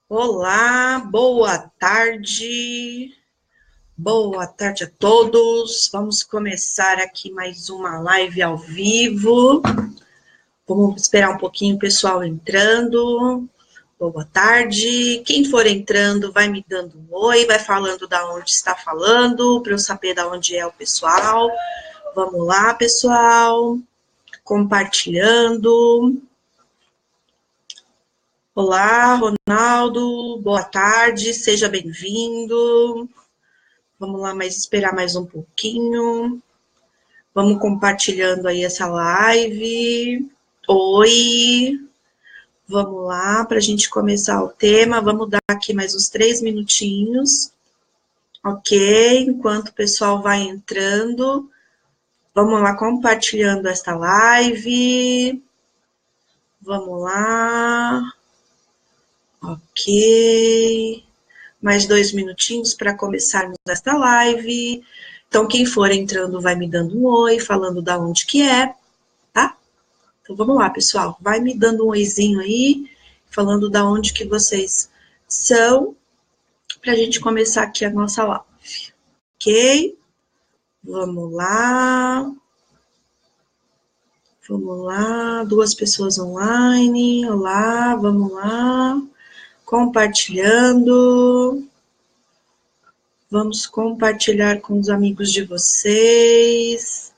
Olá, boa tarde. Boa tarde a todos. Vamos começar aqui mais uma live ao vivo. Vamos esperar um pouquinho o pessoal entrando. Boa tarde. Quem for entrando, vai me dando um oi, vai falando da onde está falando, para eu saber da onde é o pessoal. Vamos lá, pessoal. Compartilhando. Olá, Ronaldo. Boa tarde. Seja bem-vindo. Vamos lá, esperar mais um pouquinho. Vamos compartilhando aí essa live. Oi. Vamos lá, para a gente começar o tema. Vamos dar aqui mais uns 3 minutinhos. Ok? Enquanto o pessoal vai entrando. Vamos lá, compartilhando esta live. Vamos lá. Ok. Mais 2 minutinhos para começarmos esta live. Então, quem for entrando vai me dando um oi, falando da onde que é, tá? Então, vamos lá, pessoal. Vai me dando um oizinho aí, falando da onde que vocês são, pra gente começar aqui a nossa live. Ok? Vamos lá. Vamos lá. 2 pessoas online. Olá, vamos lá. Compartilhando. Vamos compartilhar com os amigos de vocês.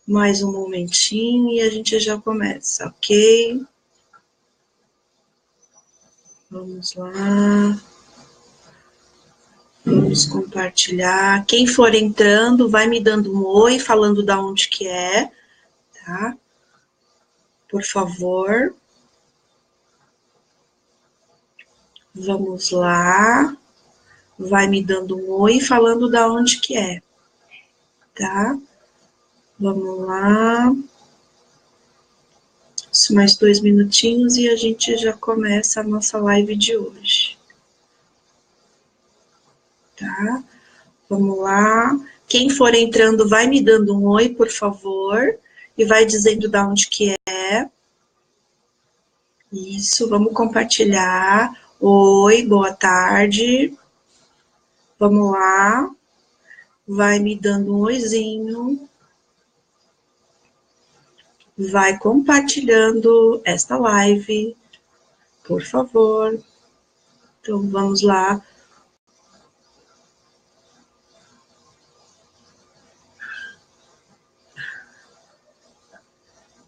Mais um momentinho e a gente já começa, ok? Vamos lá. Vamos compartilhar. Quem for entrando, vai me dando um oi, falando da onde que é, tá? Por favor. Vamos lá. Vai me dando um oi, falando da onde que é, tá? Vamos lá. Mais 2 minutinhos e a gente já começa a nossa live de hoje. Tá? Vamos lá. Quem for entrando, vai me dando um oi, por favor. E vai dizendo da onde que é. Isso, vamos compartilhar. Oi, boa tarde. Vamos lá. Vai me dando um oizinho. Vai compartilhando esta live, por favor. Então, vamos lá.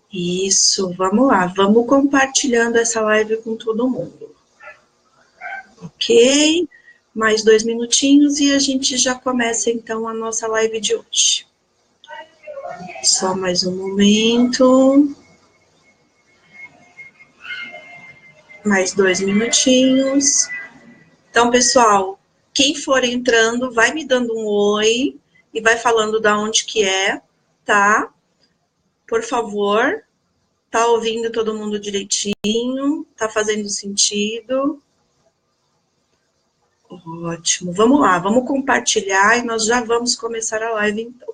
Isso, vamos lá. Vamos compartilhando essa live com todo mundo. Ok? Mais 2 minutinhos e a gente já começa, então, a nossa live de hoje. Só mais um momento. Mais 2 minutinhos. Então, pessoal, quem for entrando, vai me dando um oi e vai falando da onde que é, tá? Por favor. Tá ouvindo todo mundo direitinho? Tá fazendo sentido? Ótimo. Vamos lá, vamos compartilhar e nós já vamos começar a live, então.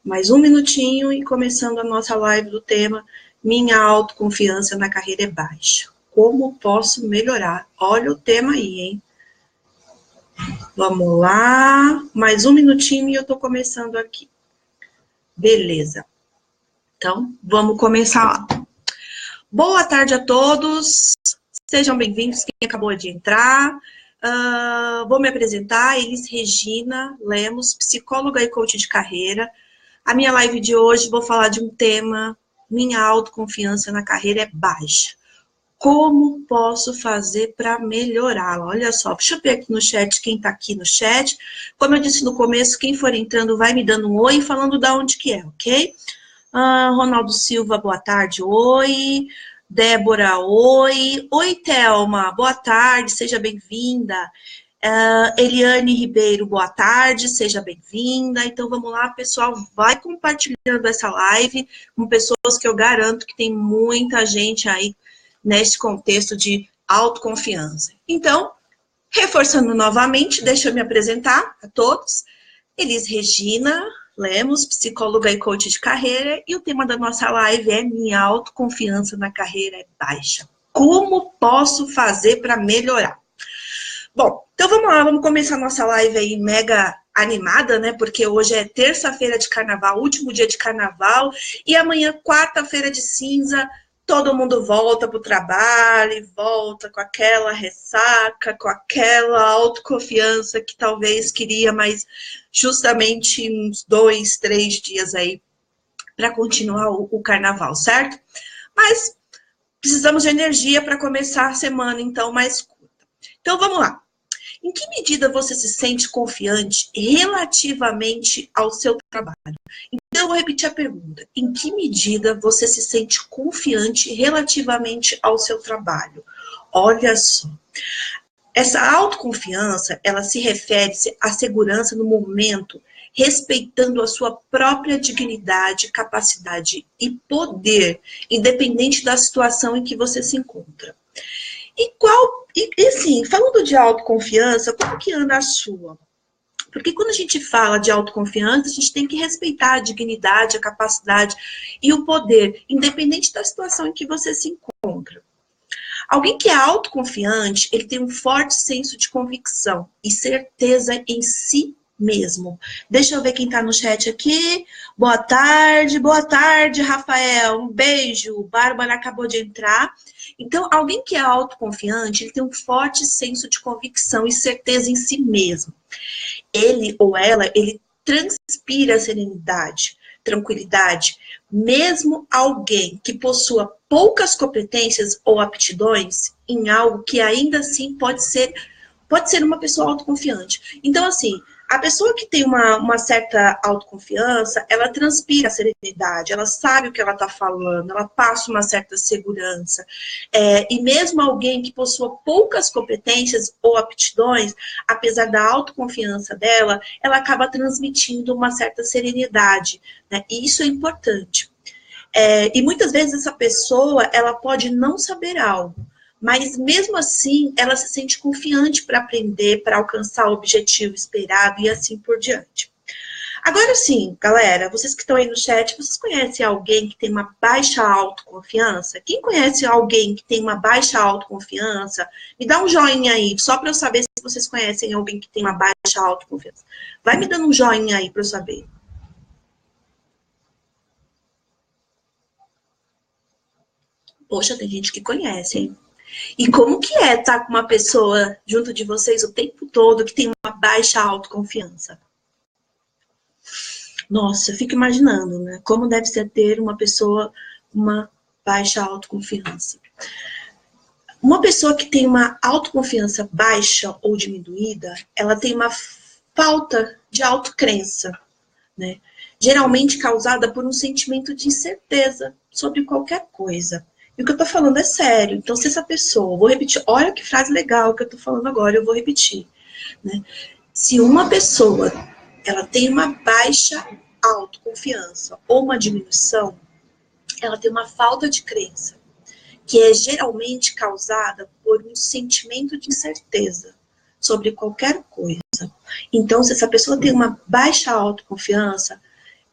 Mais um minutinho e começando a nossa live do tema Minha autoconfiança na carreira é baixa. Como posso melhorar? Olha o tema aí, hein? Vamos lá. Mais um minutinho e eu tô começando aqui. Beleza. Então, vamos começar lá. Boa tarde a todos. Sejam bem-vindos quem acabou de entrar. Vou me apresentar, Elis Regina Lemos, psicóloga e coach de carreira. A minha live de hoje vou falar de um tema, minha autoconfiança na carreira é baixa. Como posso fazer para melhorá-la? Olha só, deixa eu ver aqui no chat quem está aqui no chat. Como eu disse no começo, quem for entrando vai me dando um oi falando da onde que é, ok? Ronaldo Silva, boa tarde, oi. Débora, oi. Oi, Thelma, boa tarde, seja bem-vinda. Eliane Ribeiro, boa tarde, seja bem-vinda. Então, vamos lá, pessoal, vai compartilhando essa live com pessoas que eu garanto que tem muita gente aí nesse contexto de autoconfiança. Então, reforçando novamente, deixa eu me apresentar a todos. Elis Regina Lemos, psicóloga e coach de carreira, e o tema da nossa live é Minha autoconfiança na carreira é baixa. Como posso fazer para melhorar? Bom, então vamos lá, vamos começar nossa live aí mega animada, né? Porque hoje é terça-feira de carnaval, último dia de carnaval, e amanhã, quarta-feira de cinza, todo mundo volta para o trabalho e volta com aquela ressaca, com aquela autoconfiança que talvez queria mais justamente uns 2, 3 dias aí para continuar o carnaval, certo? Mas precisamos de energia para começar a semana, então, mais curta. Então, vamos lá. Em que medida você se sente confiante relativamente ao seu trabalho? Então, eu vou repetir a pergunta. Em que medida você se sente confiante relativamente ao seu trabalho? Olha só. Essa autoconfiança, ela se refere à segurança no momento, respeitando a sua própria dignidade, capacidade e poder, independente da situação em que você se encontra. E assim, falando de autoconfiança, como que anda a sua? Porque quando a gente fala de autoconfiança, a gente tem que respeitar a dignidade, a capacidade e o poder, independente da situação em que você se encontra. Alguém que é autoconfiante, ele tem um forte senso de convicção e certeza em si mesmo. Deixa eu ver quem tá no chat aqui. Boa tarde, Rafael. Um beijo. Bárbara acabou de entrar. Então, alguém que é autoconfiante, ele tem um forte senso de convicção e certeza em si mesmo. Ele ou ela, ele transpira serenidade, tranquilidade. Mesmo alguém que possua poucas competências ou aptidões em algo que ainda assim pode ser uma pessoa autoconfiante. Então, assim, a pessoa que tem uma certa autoconfiança, ela transpira a serenidade, ela sabe o que ela está falando, ela passa uma certa segurança. E mesmo alguém que possua poucas competências ou aptidões, apesar da autoconfiança dela, ela acaba transmitindo uma certa serenidade, né? E isso é importante. E muitas vezes essa pessoa, ela pode não saber algo, mas mesmo assim, ela se sente confiante para aprender, para alcançar o objetivo esperado e assim por diante. Agora sim, galera, vocês que estão aí no chat, vocês conhecem alguém que tem uma baixa autoconfiança? Quem conhece alguém que tem uma baixa autoconfiança? Me dá um joinha aí, só para eu saber se vocês conhecem alguém que tem uma baixa autoconfiança. Vai me dando um joinha aí para eu saber. Poxa, tem gente que conhece, hein? E como que é estar com uma pessoa junto de vocês o tempo todo que tem uma baixa autoconfiança? Nossa, eu fico imaginando, né? Como deve ser ter uma pessoa com uma baixa autoconfiança. Uma pessoa que tem uma autoconfiança baixa ou diminuída, ela tem uma falta de autocrença, né? Geralmente causada por um sentimento de incerteza sobre qualquer coisa. E o que eu tô falando é sério. Então, se essa pessoa, vou repetir, olha que frase legal que eu tô falando agora, eu vou repetir, né? Se uma pessoa, ela tem uma baixa autoconfiança ou uma diminuição, ela tem uma falta de crença, que é geralmente causada por um sentimento de incerteza sobre qualquer coisa. Então, se essa pessoa tem uma baixa autoconfiança,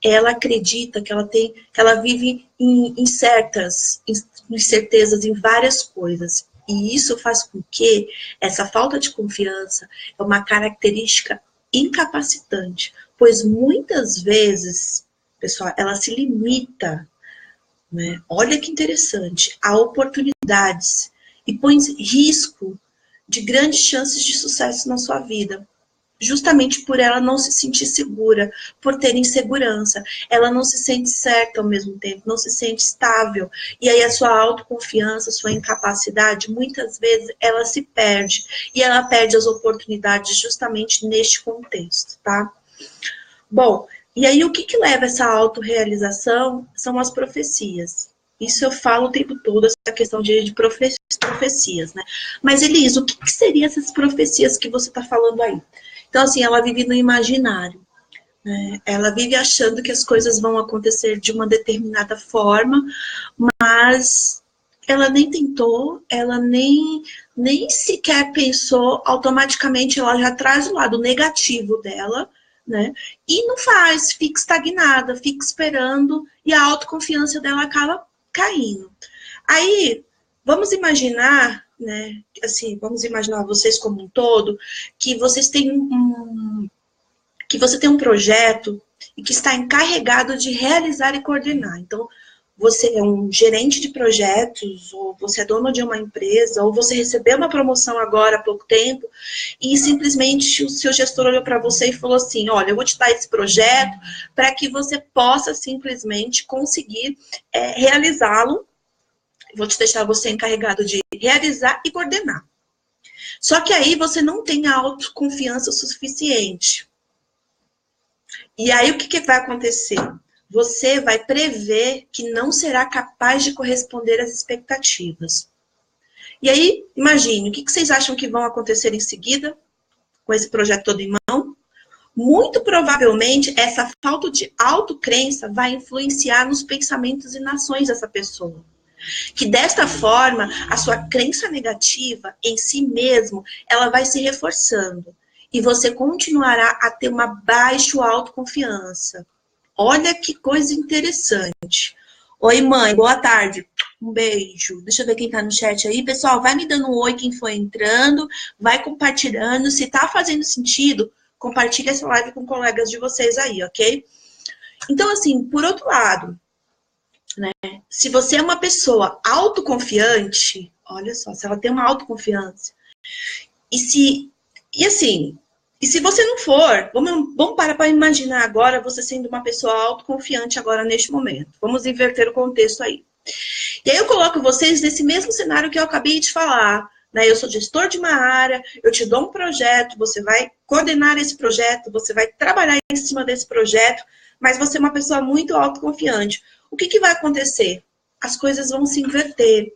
ela acredita que ela vive em certas incertezas em várias coisas. E isso faz com que essa falta de confiança é uma característica incapacitante, pois muitas vezes, pessoal, ela se limita, né? Olha que interessante, a oportunidades e põe em risco de grandes chances de sucesso na sua vida. Justamente por ela não se sentir segura, por ter insegurança. Ela não se sente certa ao mesmo tempo, não se sente estável. E aí a sua autoconfiança, a sua incapacidade, muitas vezes ela se perde. E ela perde as oportunidades justamente neste contexto, tá? Bom, e aí o que leva a essa autorrealização são as profecias. Isso eu falo o tempo todo, essa questão de profecias, né? Mas, Elis, o que seriam essas profecias que você está falando aí? Então, assim, ela vive no imaginário, né? Ela vive achando que as coisas vão acontecer de uma determinada forma, mas ela nem tentou, ela nem sequer pensou, automaticamente ela já traz o lado negativo dela, né? E não faz, fica estagnada, fica esperando e a autoconfiança dela acaba caindo. Aí, Vamos imaginar, né, assim, vamos imaginar vocês como um todo, que vocês têm que você tem um projeto e que está encarregado de realizar e coordenar. Então, você é um gerente de projetos, ou você é dono de uma empresa, ou você recebeu uma promoção agora há pouco tempo, e simplesmente o seu gestor olhou para você e falou assim, olha, eu vou te dar esse projeto para que você possa simplesmente conseguir realizá-lo. Vou te deixar você encarregado de realizar e coordenar. Só que aí você não tem a autoconfiança o suficiente. E aí o que vai acontecer? Você vai prever que não será capaz de corresponder às expectativas. E aí, imagine, o que vocês acham que vão acontecer em seguida, com esse projeto todo em mão? Muito provavelmente, essa falta de autocrença vai influenciar nos pensamentos e na ações dessa pessoa. Que desta forma, a sua crença negativa em si mesmo, ela vai se reforçando. E você continuará a ter uma baixa autoconfiança. Olha que coisa interessante. Oi, mãe, boa tarde. Um beijo. Deixa eu ver quem tá no chat aí. Pessoal, vai me dando um oi quem foi entrando, vai compartilhando. Se tá fazendo sentido, compartilha essa live com colegas de vocês aí, ok? Então, assim, por outro lado, né, se você é uma pessoa autoconfiante, olha só, se ela tem uma autoconfiança, e se você não for, vamos parar para imaginar agora você sendo uma pessoa autoconfiante agora neste momento. Vamos inverter o contexto aí. E aí eu coloco vocês nesse mesmo cenário que eu acabei de falar. Né? Eu sou gestor de uma área, eu te dou um projeto, você vai coordenar esse projeto, você vai trabalhar em cima desse projeto, mas você é uma pessoa muito autoconfiante. O que vai acontecer? As coisas vão se inverter.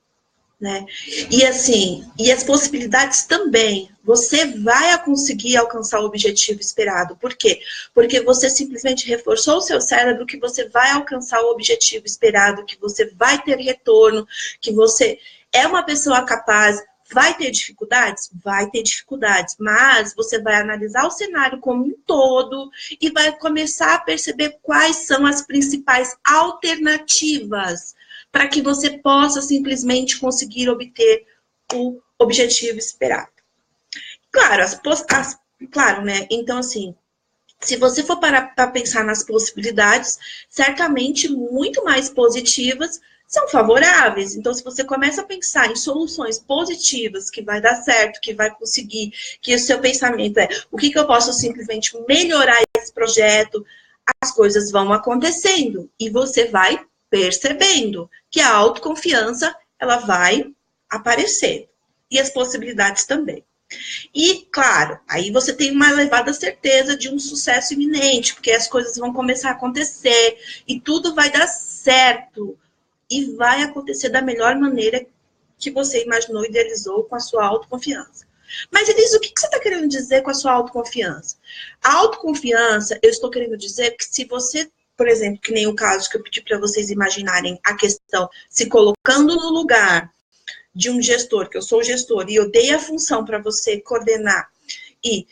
Né? E assim, e as possibilidades também, você vai conseguir alcançar o objetivo esperado. Por quê? Porque você simplesmente reforçou o seu cérebro que você vai alcançar o objetivo esperado, que você vai ter retorno, que você é uma pessoa capaz. Vai ter dificuldades? Vai ter dificuldades, mas você vai analisar o cenário como um todo e vai começar a perceber quais são as principais alternativas para que você possa simplesmente conseguir obter o objetivo esperado. Claro, claro, né? Então, assim, se você for parar para pensar nas possibilidades, certamente muito mais positivas são favoráveis. Então, se você começa a pensar em soluções positivas, que vai dar certo, que vai conseguir, que o seu pensamento é o que eu posso simplesmente melhorar esse projeto, as coisas vão acontecendo e você vai percebendo que a autoconfiança, ela vai aparecer. E as possibilidades também. E, claro, aí você tem uma elevada certeza de um sucesso iminente, porque as coisas vão começar a acontecer e tudo vai dar certo. E vai acontecer da melhor maneira que você imaginou, idealizou com a sua autoconfiança. Mas, Elisa, o que você está querendo dizer com a sua autoconfiança? A autoconfiança, eu estou querendo dizer que se você, por exemplo, que nem o caso que eu pedi para vocês imaginarem a questão, se colocando no lugar de um gestor, que eu sou gestor, e eu dei a função para você coordenar e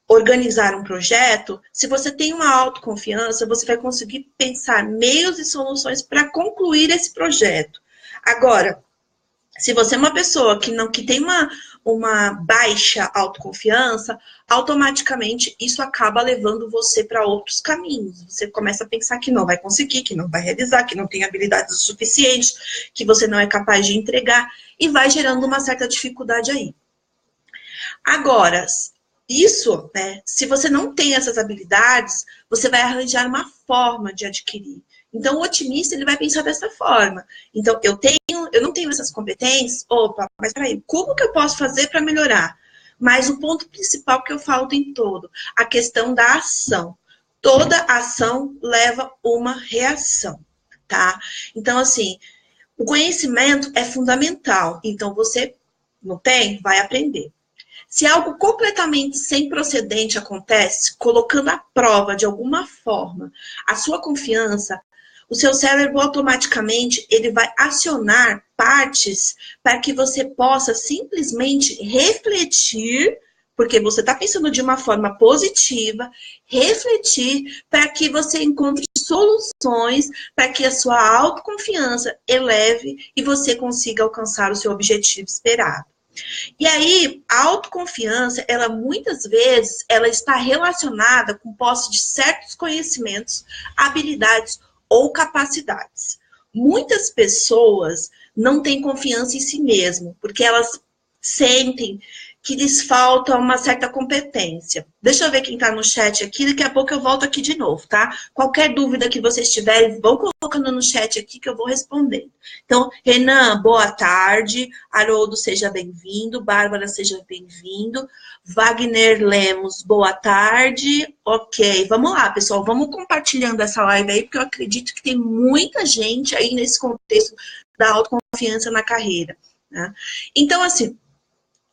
organizar um projeto, se você tem uma autoconfiança, você vai conseguir pensar meios e soluções para concluir esse projeto. Agora, se você é uma pessoa que tem uma baixa autoconfiança, automaticamente isso acaba levando você para outros caminhos. Você começa a pensar que não vai conseguir, que não vai realizar, que não tem habilidades o suficientes, que você não é capaz de entregar, e vai gerando uma certa dificuldade aí. Agora, isso, né, se você não tem essas habilidades, você vai arranjar uma forma de adquirir. Então, o otimista, ele vai pensar dessa forma. Então, eu não tenho essas competências, opa, mas peraí, como que eu posso fazer para melhorar? Mas o ponto principal que eu falo em todo, a questão da ação. Toda ação leva uma reação, tá? Então, assim, o conhecimento é fundamental. Então, você não tem, vai aprender. Se algo completamente sem procedente acontece, colocando à prova de alguma forma a sua confiança, o seu cérebro automaticamente ele vai acionar partes para que você possa simplesmente refletir, porque você está pensando de uma forma positiva, refletir para que você encontre soluções para que a sua autoconfiança eleve e você consiga alcançar o seu objetivo esperado. E aí, a autoconfiança, ela muitas vezes, ela está relacionada com posse de certos conhecimentos, habilidades ou capacidades. Muitas pessoas não têm confiança em si mesmo, porque elas sentem que lhes falta uma certa competência. Deixa eu ver quem está no chat aqui, daqui a pouco eu volto aqui de novo, tá? Qualquer dúvida que vocês tiverem, vão colocando no chat aqui que eu vou respondendo. Então, Renan, boa tarde. Haroldo, seja bem-vindo. Bárbara, seja bem-vindo. Wagner Lemos, boa tarde. Ok, vamos lá, pessoal. Vamos compartilhando essa live aí, porque eu acredito que tem muita gente aí nesse contexto da autoconfiança na carreira, né? Então, assim,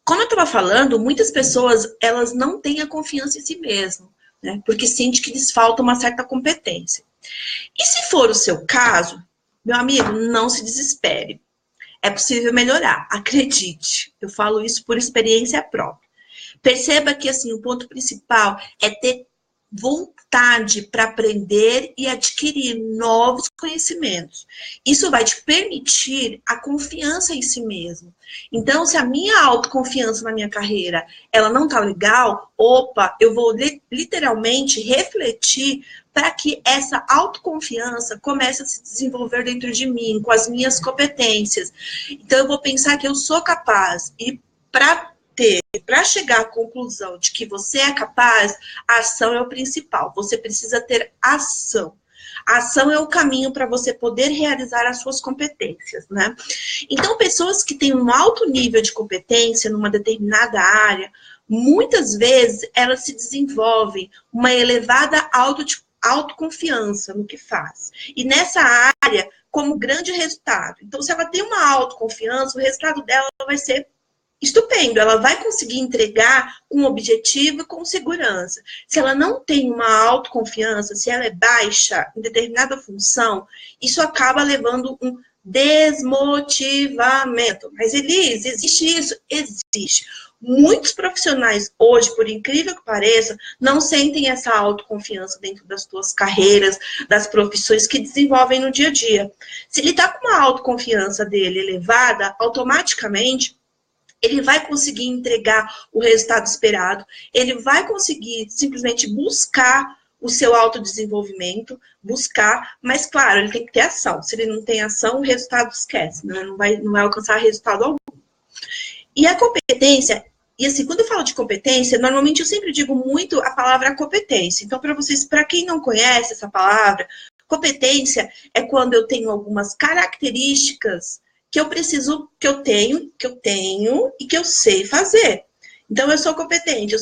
como eu estava falando, muitas pessoas, elas não têm a confiança em si mesmas, né? Porque sente que lhes falta uma certa competência. E se for o seu caso, meu amigo, não se desespere. É possível melhorar, acredite. Eu falo isso por experiência própria. Perceba que, assim, o ponto principal é ter vontade para aprender e adquirir novos conhecimentos. Isso vai te permitir a confiança em si mesmo. Então, se a minha autoconfiança na minha carreira, ela não tá legal, opa, eu vou literalmente refletir para que essa autoconfiança comece a se desenvolver dentro de mim, com as minhas competências. Então, eu vou pensar que eu sou capaz e para chegar à conclusão de que você é capaz, a ação é o principal. Você precisa ter ação. A ação é o caminho para você poder realizar as suas competências, né? Então, pessoas que têm um alto nível de competência numa determinada área, muitas vezes elas se desenvolvem uma elevada autoconfiança no que faz. E nessa área, como grande resultado. Então, se ela tem uma autoconfiança, o resultado dela vai ser estupendo, ela vai conseguir entregar um objetivo com segurança. Se ela não tem uma autoconfiança, se ela é baixa em determinada função, isso acaba levando um desmotivamento. Mas, Elis, existe isso? Existe. Muitos profissionais hoje, por incrível que pareça, não sentem essa autoconfiança dentro das suas carreiras, das profissões que desenvolvem no dia a dia. Se ele está com uma autoconfiança dele elevada, automaticamente ele vai conseguir entregar o resultado esperado, ele vai conseguir simplesmente buscar o seu autodesenvolvimento, mas claro, ele tem que ter ação. Se ele não tem ação, o resultado esquece, né? Não vai alcançar resultado algum. E a competência, e assim, quando eu falo de competência, normalmente eu sempre digo muito a palavra competência. Então, para vocês, para quem não conhece essa palavra, competência é quando eu tenho algumas características que eu preciso, que eu tenho e que eu sei fazer. Então, eu sou competente,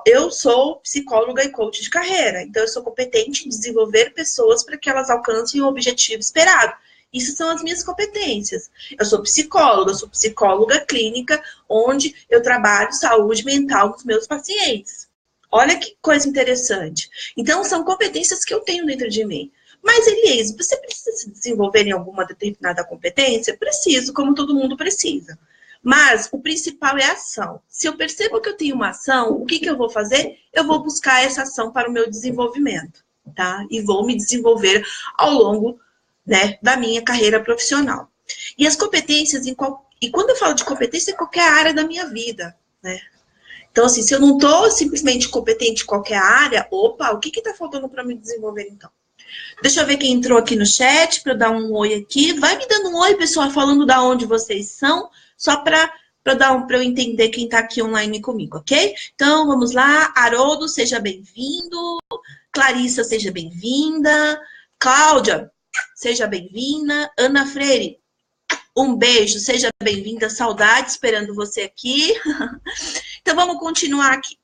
eu sou psicóloga e coach de carreira, então eu sou competente em desenvolver pessoas para que elas alcancem o objetivo esperado. Isso são as minhas competências. Eu sou psicóloga clínica, onde eu trabalho saúde mental com os meus pacientes. Olha que coisa interessante. Então, são competências que eu tenho dentro de mim. Mas, Elis, você precisa se desenvolver em alguma determinada competência? Preciso, como todo mundo precisa. Mas o principal é a ação. Se eu percebo que eu tenho uma ação, o que eu vou fazer? Eu vou buscar essa ação para o meu desenvolvimento, tá? E vou me desenvolver ao longo, né, da minha carreira profissional. E as competências, e quando eu falo de competência, em qualquer área da minha vida, né? Então, assim, se eu não estou simplesmente competente em qualquer área, opa, o que está faltando para me desenvolver, então? Deixa eu ver quem entrou aqui no chat, para eu dar um oi aqui. Vai me dando um oi, pessoal, falando da onde vocês são, só para eu entender quem está aqui online comigo, ok? Então, vamos lá. Haroldo, seja bem-vindo. Clarissa, seja bem-vinda. Cláudia, seja bem-vinda. Ana Freire, um beijo, seja bem-vinda. Saudade, esperando você aqui. Então, vamos continuar aqui.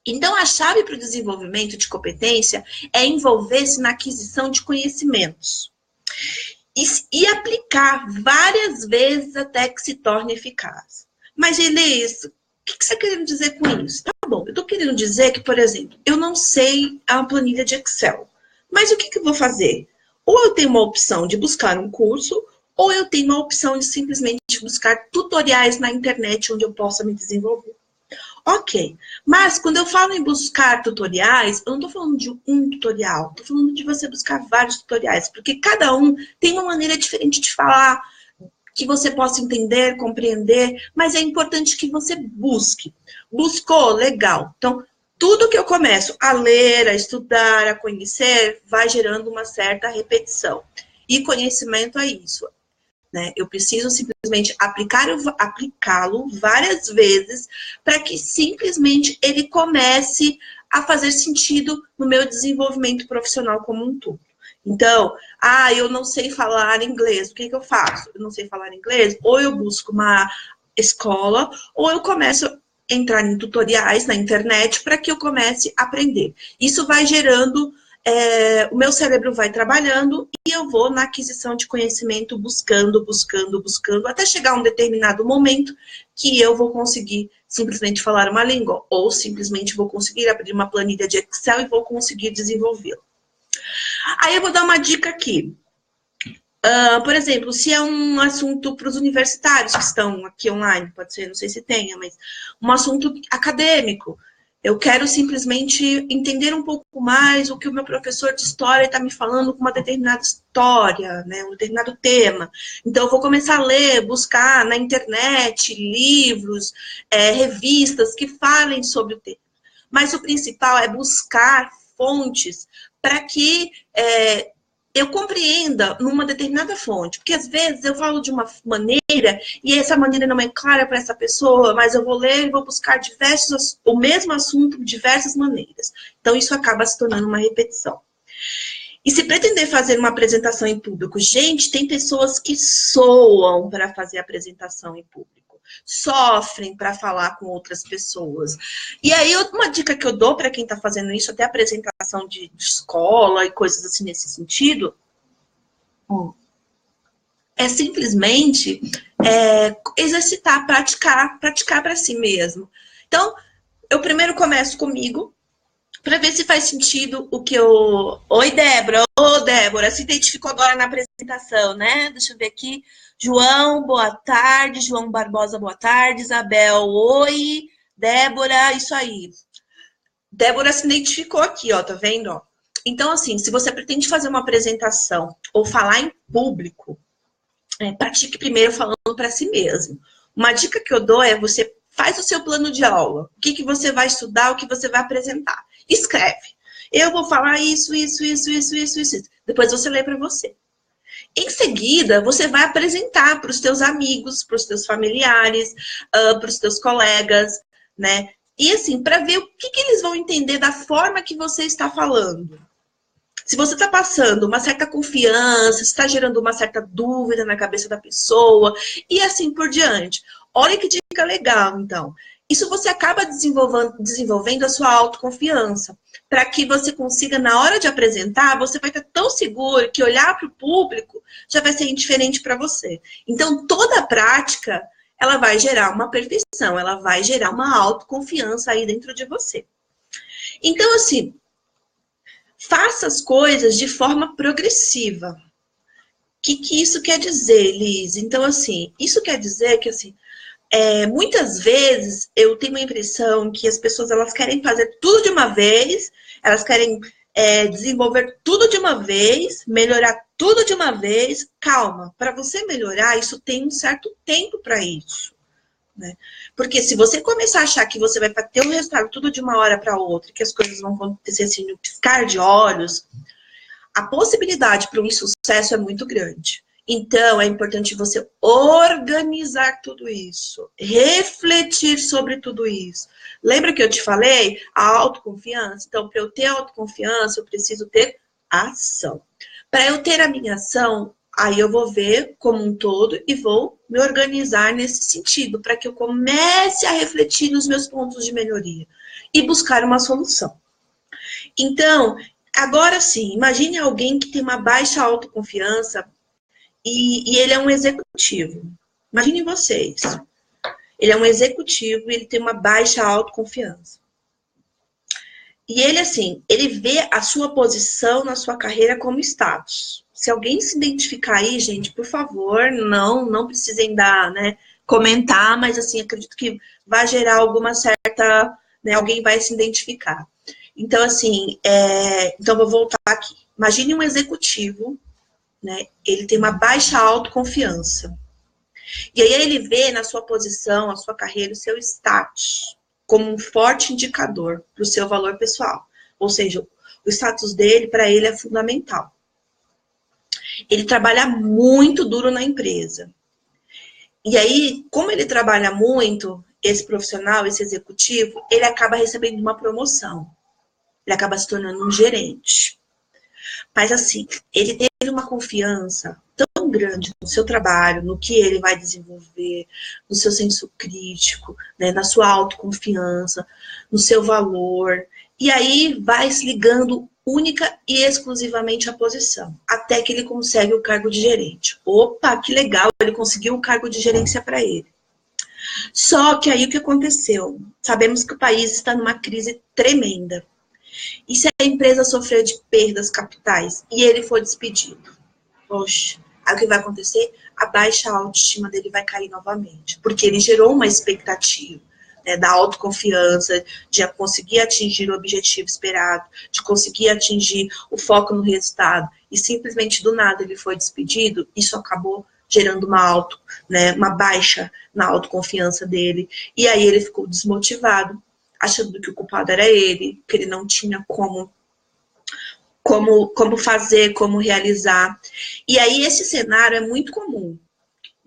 Então, a chave para o desenvolvimento de competência é envolver-se na aquisição de conhecimentos e aplicar várias vezes até que se torne eficaz. Mas, Elis, o que você está querendo dizer com isso? Tá bom, eu estou querendo dizer que, por exemplo, eu não sei a planilha de Excel, mas o que eu vou fazer? Ou eu tenho uma opção de buscar um curso, ou eu tenho uma opção de simplesmente buscar tutoriais na internet onde eu possa me desenvolver. Ok, mas quando eu falo em buscar tutoriais, eu não estou falando de um tutorial, estou falando de você buscar vários tutoriais, porque cada um tem uma maneira diferente de falar, que você possa entender, compreender, mas é importante que você busque. Buscou, legal. Então, tudo que eu começo a ler, a estudar, a conhecer, vai gerando uma certa repetição. E conhecimento é isso. Né? Eu preciso simplesmente aplicá-lo várias vezes para que simplesmente ele comece a fazer sentido no meu desenvolvimento profissional como um todo. Então, eu não sei falar inglês, o que eu faço? Eu não sei falar inglês, ou eu busco uma escola, ou eu começo a entrar em tutoriais na internet para que eu comece a aprender. Isso vai gerando o meu cérebro vai trabalhando e eu vou na aquisição de conhecimento buscando, até chegar a um determinado momento que eu vou conseguir simplesmente falar uma língua, ou simplesmente vou conseguir abrir uma planilha de Excel e vou conseguir desenvolvê-la. Aí eu vou dar uma dica aqui. Por exemplo, se é um assunto para os universitários que estão aqui online, pode ser, não sei se tenha, mas um assunto acadêmico. Eu quero simplesmente entender um pouco mais o que o meu professor de história está me falando com uma determinada história, né, um determinado tema. Então, eu vou começar a ler, buscar na internet livros, revistas que falem sobre o tema. Mas o principal é buscar fontes para que eu compreenda numa determinada fonte. Porque, às vezes, eu falo de uma maneira e essa maneira não é clara para essa pessoa, mas eu vou ler e vou buscar o mesmo assunto de diversas maneiras. Então, isso acaba se tornando uma repetição. E se pretender fazer uma apresentação em público, gente, tem pessoas que soam para fazer apresentação em público. Sofrem para falar com outras pessoas. E aí, uma dica que eu dou para quem está fazendo isso, até apresentação de escola e coisas assim nesse sentido, é simplesmente exercitar, praticar para si mesmo. Então, eu primeiro começo comigo, para ver se faz sentido o que eu... Oi, Débora. Ô, Débora, se identificou agora na apresentação, né? Deixa eu ver aqui. João, boa tarde. João Barbosa, boa tarde. Isabel, oi. Débora, isso aí. Débora se identificou aqui, ó, tá vendo? Ó? Então, assim, se você pretende fazer uma apresentação ou falar em público, pratique primeiro falando para si mesmo. Uma dica que eu dou é você faz o seu plano de aula. O que você vai estudar, o que você vai apresentar. Escreve. Eu vou falar isso. Depois você lê para você. Em seguida, você vai apresentar para os teus amigos, para os teus familiares, para os teus colegas, né? E assim, para ver o que eles vão entender da forma que você está falando. Se você está passando uma certa confiança, está gerando uma certa dúvida na cabeça da pessoa, e assim por diante. Olha que dica legal, então. Isso você acaba desenvolvendo a sua autoconfiança, para que você consiga, na hora de apresentar, você vai estar tão seguro que olhar para o público já vai ser indiferente para você. Então, toda a prática, ela vai gerar uma perfeição, ela vai gerar uma autoconfiança aí dentro de você. Então, assim, faça as coisas de forma progressiva. O que isso quer dizer, Liz? Então, assim, isso quer dizer que, assim, muitas vezes eu tenho a impressão que as pessoas elas querem fazer tudo de uma vez, elas querem desenvolver tudo de uma vez, melhorar tudo de uma vez. Calma, para você melhorar, isso tem um certo tempo para isso. Né? Porque se você começar a achar que você vai ter um resultado tudo de uma hora para outra, que as coisas vão acontecer assim no piscar de olhos, a possibilidade para um insucesso é muito grande. Então, é importante você organizar tudo isso, refletir sobre tudo isso. Lembra que eu te falei? A autoconfiança? Então, para eu ter autoconfiança, eu preciso ter ação. Para eu ter a minha ação, aí eu vou ver como um todo e vou me organizar nesse sentido, para que eu comece a refletir nos meus pontos de melhoria e buscar uma solução. Então, agora sim, imagine alguém que tem uma baixa autoconfiança e ele é um executivo. Imaginem vocês. Ele é um executivo e ele tem uma baixa autoconfiança. E ele, assim, ele vê a sua posição na sua carreira como status. Se alguém se identificar aí, gente, por favor, não precisem dar, né, comentar, mas assim, acredito que vai gerar alguma certa, né, alguém vai se identificar. Então, assim, então vou voltar aqui. Imagine um executivo, né, ele tem uma baixa autoconfiança. E aí ele vê na sua posição, a sua carreira, o seu status como um forte indicador para o seu valor pessoal. Ou seja, o status dele, para ele, é fundamental. Ele trabalha muito duro na empresa. E aí, como ele trabalha muito, esse profissional, esse executivo, ele acaba recebendo uma promoção. Ele acaba se tornando um gerente. Mas assim, ele teve uma confiança tão grande no seu trabalho, no que ele vai desenvolver, no seu senso crítico, né, na sua autoconfiança, no seu valor. E aí vai se ligando única e exclusivamente à posição, até que ele consegue o cargo de gerente. Opa, que legal, ele conseguiu o cargo de gerência para ele. Só que aí o que aconteceu? Sabemos que o país está numa crise tremenda. E se a empresa sofrer de perdas capitais e ele for despedido? Poxa, aí o que vai acontecer? A baixa autoestima dele vai cair novamente, porque ele gerou uma expectativa, né, da autoconfiança, de conseguir atingir o objetivo esperado, de conseguir atingir o foco no resultado, e simplesmente do nada ele foi despedido. Isso acabou gerando uma baixa na autoconfiança dele, e aí ele ficou desmotivado, achando que o culpado era ele, que ele não tinha como fazer, como realizar. E aí esse cenário é muito comum,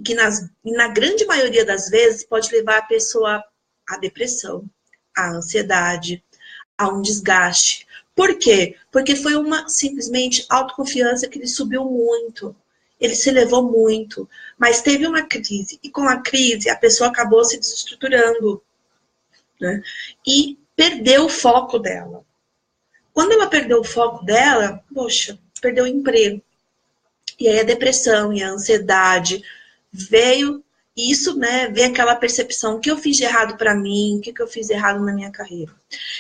que na grande maioria das vezes pode levar a pessoa à depressão, à ansiedade, a um desgaste. Por quê? Porque foi uma simplesmente autoconfiança que ele subiu muito. Ele se elevou muito, mas teve uma crise. E com a crise, a pessoa acabou se desestruturando, né? E perdeu o foco dela. Quando ela perdeu o foco dela, poxa, perdeu o emprego. E aí a depressão e a ansiedade veio, e isso, né, veio aquela percepção, o que eu fiz de errado para mim, o que eu fiz de errado na minha carreira.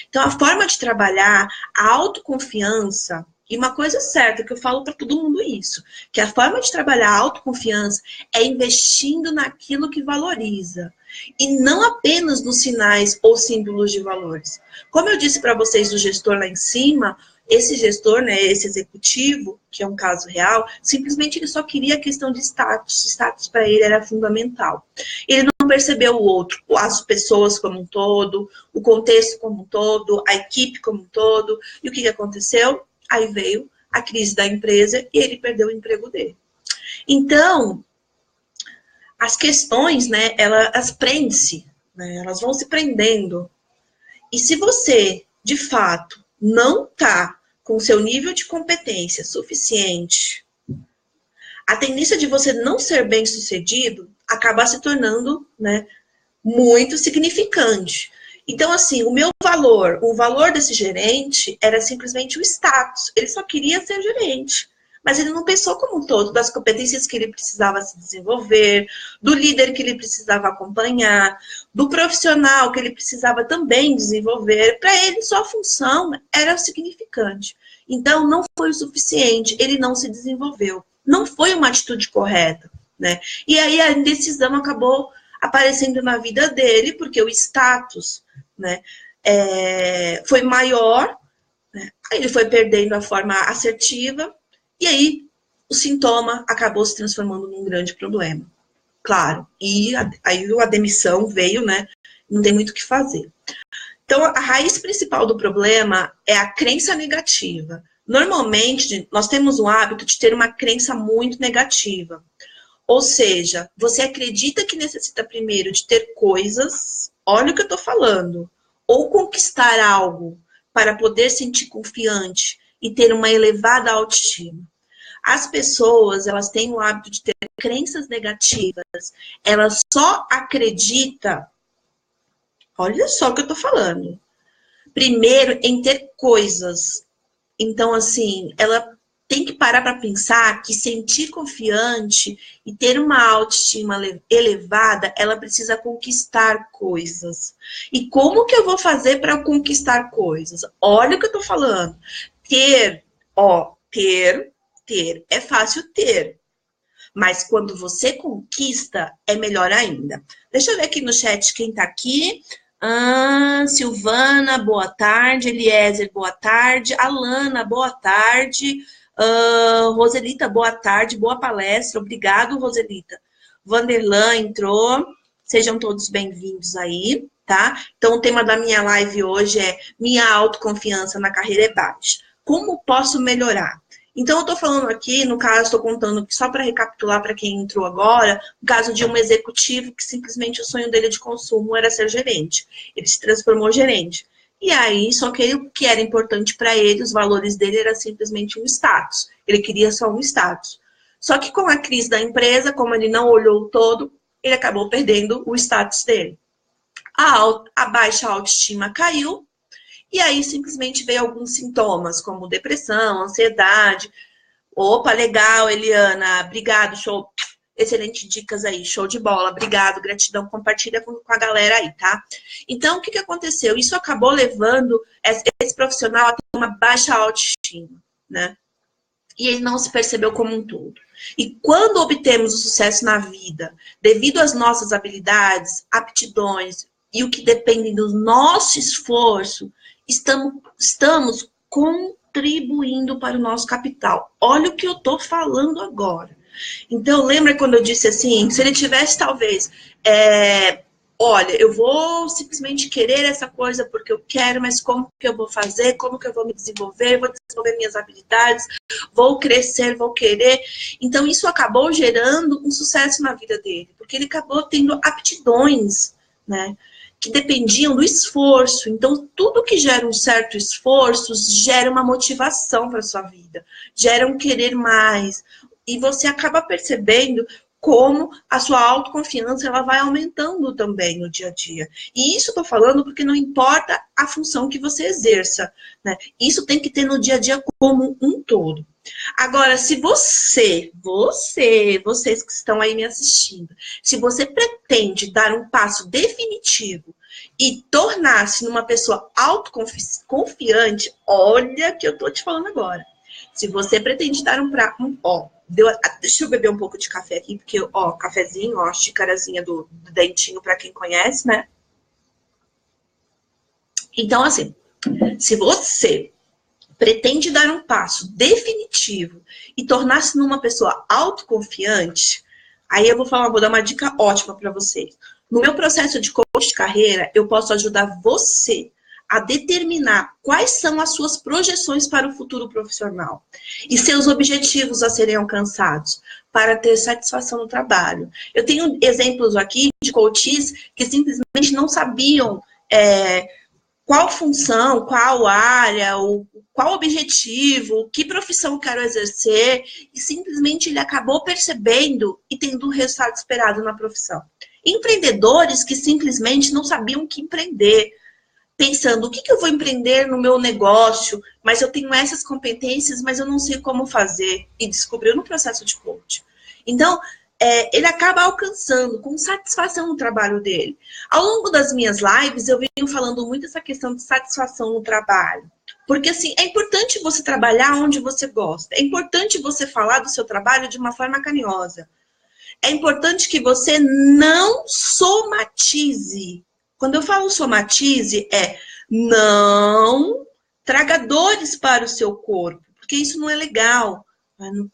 Então, a forma de trabalhar a autoconfiança, e uma coisa certa, que eu falo para todo mundo isso, que a forma de trabalhar a autoconfiança é investindo naquilo que valoriza, e não apenas nos sinais ou símbolos de valores. Como eu disse para vocês do gestor lá em cima, esse gestor, né, esse executivo, que é um caso real, simplesmente ele só queria a questão de status. Status para ele era fundamental. Ele não percebeu o outro, as pessoas como um todo, o contexto como um todo, a equipe como um todo. E o que aconteceu? Aí veio a crise da empresa e ele perdeu o emprego dele. Então, as questões, né, elas prendem-se, né, elas vão se prendendo. E se você, de fato, não está com o seu nível de competência suficiente, a tendência de você não ser bem-sucedido acaba se tornando, né, muito significante. Então, assim, o valor desse gerente era simplesmente o status. Ele só queria ser gerente. Mas ele não pensou como um todo das competências que ele precisava se desenvolver, do líder que ele precisava acompanhar, do profissional que ele precisava também desenvolver. Para ele, só a função era significante. Então, não foi o suficiente, ele não se desenvolveu. Não foi uma atitude correta, né? E aí a indecisão acabou aparecendo na vida dele, porque o status, né, foi maior, né? Aí ele foi perdendo a forma assertiva, e aí o sintoma acabou se transformando num grande problema. Claro, e aí a demissão veio, né? Não tem muito o que fazer. Então, a raiz principal do problema é a crença negativa. Normalmente, nós temos o hábito de ter uma crença muito negativa. Ou seja, você acredita que necessita primeiro de ter coisas, olha o que eu estou falando, ou conquistar algo para poder sentir confiante e ter uma elevada autoestima. As pessoas, elas têm o hábito de ter crenças negativas, elas só acreditam, olha só o que eu estou falando, primeiro em ter coisas. Então, assim, ela tem que parar para pensar que sentir confiante e ter uma autoestima elevada, ela precisa conquistar coisas. E como que eu vou fazer para conquistar coisas? Olha o que eu estou falando. Ter. É fácil ter. Mas quando você conquista, é melhor ainda. Deixa eu ver aqui no chat quem tá aqui. Silvana, boa tarde. Eliezer, boa tarde. Alana, boa tarde. Roselita, boa tarde. Boa palestra. Obrigado, Roselita. Vanderlan entrou. Sejam todos bem-vindos aí, tá? Então, o tema da minha live hoje é minha autoconfiança na carreira é baixa. Como posso melhorar? Então, eu estou falando aqui, no caso, estou contando só para recapitular para quem entrou agora, o caso de um executivo que simplesmente o sonho dele de consumo era ser gerente. Ele se transformou em gerente. E aí, só que o que era importante para ele, os valores dele era simplesmente um status. Ele queria só um status. Só que com a crise da empresa, como ele não olhou o todo, ele acabou perdendo o status dele. A baixa autoestima caiu, e aí simplesmente veio alguns sintomas, como depressão, ansiedade. Opa, legal, Eliana, obrigado, show. Excelente dicas aí, show de bola, obrigado, gratidão, compartilha com a galera aí, tá? Então, o que aconteceu? Isso acabou levando esse profissional a ter uma baixa autoestima, né? E ele não se percebeu como um todo. E quando obtemos o sucesso na vida, devido às nossas habilidades, aptidões e o que depende do nosso esforço, estamos contribuindo para o nosso capital. Olha o que eu estou falando agora. Então, lembra quando eu disse assim, se ele tivesse talvez, olha, eu vou simplesmente querer essa coisa porque eu quero, mas como que eu vou fazer? Como que eu vou me desenvolver? Vou desenvolver minhas habilidades, vou crescer, vou querer. Então, isso acabou gerando um sucesso na vida dele, porque ele acabou tendo aptidões, né, que dependiam do esforço. Então, tudo que gera um certo esforço gera uma motivação para a sua vida, gera um querer mais. E você acaba percebendo como a sua autoconfiança ela vai aumentando também no dia a dia. E isso eu tô falando porque não importa a função que você exerça, né? Isso tem que ter no dia a dia como um todo. Agora, se vocês que estão aí me assistindo, se você pretende dar um passo definitivo e tornar-se numa pessoa autoconfiante, olha que eu tô te falando agora. Se você pretende dar deixa eu beber um pouco de café aqui, porque, cafezinho, xicarazinha do dentinho, para quem conhece, né? Então, assim, se você pretende dar um passo definitivo e tornar-se numa pessoa autoconfiante, aí eu vou dar uma dica ótima para vocês. No meu processo de coach de carreira, eu posso ajudar você a determinar quais são as suas projeções para o futuro profissional e seus objetivos a serem alcançados para ter satisfação no trabalho. Eu tenho exemplos aqui de coaches que simplesmente não sabiam qual função, qual área, qual objetivo, que profissão quero exercer, e simplesmente ele acabou percebendo e tendo o resultado esperado na profissão. Empreendedores que simplesmente não sabiam o que empreender, pensando, o que eu vou empreender no meu negócio, mas eu tenho essas competências, mas eu não sei como fazer, e descobriu no processo de coaching. Então, ele acaba alcançando com satisfação o trabalho dele. Ao longo das minhas lives, eu venho falando muito essa questão de satisfação no trabalho. Porque, assim, é importante você trabalhar onde você gosta. É importante você falar do seu trabalho de uma forma carinhosa. É importante que você não somatize. Quando eu falo somatize, não traga dores para o seu corpo, porque isso não é legal.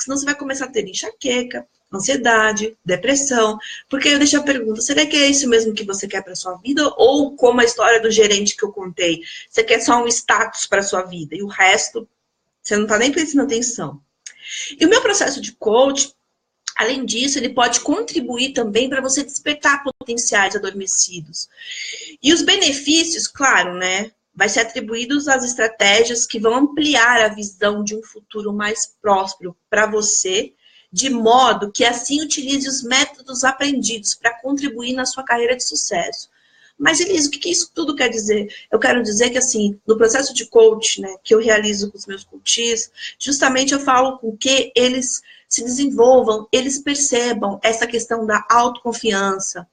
Senão você vai começar a ter enxaqueca, ansiedade, depressão. Porque eu deixo a pergunta, será que é isso mesmo que você quer para sua vida? Ou como a história do gerente que eu contei, você quer só um status para sua vida e o resto você não está nem prestando atenção. E o meu processo de coach, além disso, ele pode contribuir também para você despertar potenciais adormecidos. E os benefícios, claro, né? Vai ser atribuídos às estratégias que vão ampliar a visão de um futuro mais próspero para você, de modo que assim utilize os métodos aprendidos para contribuir na sua carreira de sucesso. Mas, Elisa, o que isso tudo quer dizer? Eu quero dizer que, assim, no processo de coach, né, que eu realizo com os meus coaches, justamente eu falo com que eles se desenvolvam, eles percebam essa questão da autoconfiança,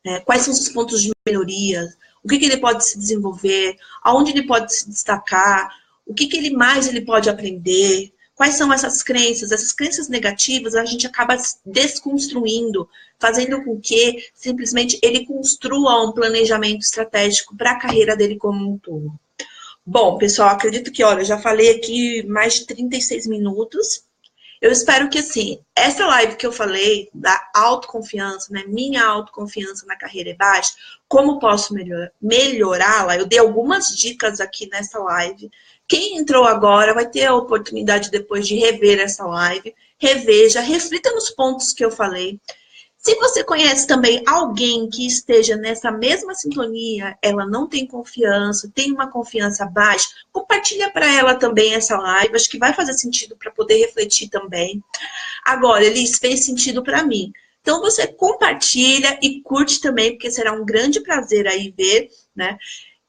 né, quais são os pontos de melhoria, o que ele pode se desenvolver, aonde ele pode se destacar, o que ele mais pode aprender, Quais são essas crenças? Essas crenças negativas a gente acaba desconstruindo, fazendo com que simplesmente ele construa um planejamento estratégico para a carreira dele como um todo. Bom, pessoal, acredito que, olha, eu já falei aqui mais de 36 minutos. Eu espero que, assim, essa live que eu falei da autoconfiança, né? Minha autoconfiança na carreira é baixa, como posso melhorá-la? Eu dei algumas dicas aqui nessa live. Quem entrou agora vai ter a oportunidade depois de rever essa live. Reveja, reflita nos pontos que eu falei. Se você conhece também alguém que esteja nessa mesma sintonia, ela não tem confiança, tem uma confiança baixa, compartilha para ela também essa live, acho que vai fazer sentido para poder refletir também. Agora, Elis, fez sentido para mim. Então, você compartilha e curte também, porque será um grande prazer aí ver, né?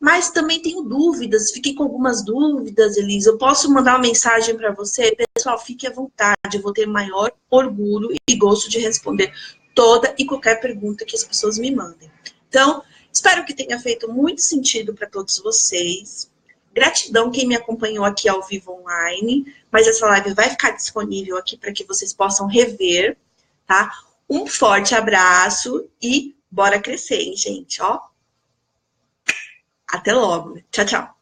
Mas também tenho dúvidas, fiquei com algumas dúvidas, Elis. Eu posso mandar uma mensagem para você? Pessoal, fique à vontade, eu vou ter maior orgulho e gosto de responder toda e qualquer pergunta que as pessoas me mandem. Então, espero que tenha feito muito sentido para todos vocês. Gratidão quem me acompanhou aqui ao vivo online, mas essa live vai ficar disponível aqui para que vocês possam rever, tá? Um forte abraço e bora crescer, hein, gente, ó. Até logo. Tchau, tchau.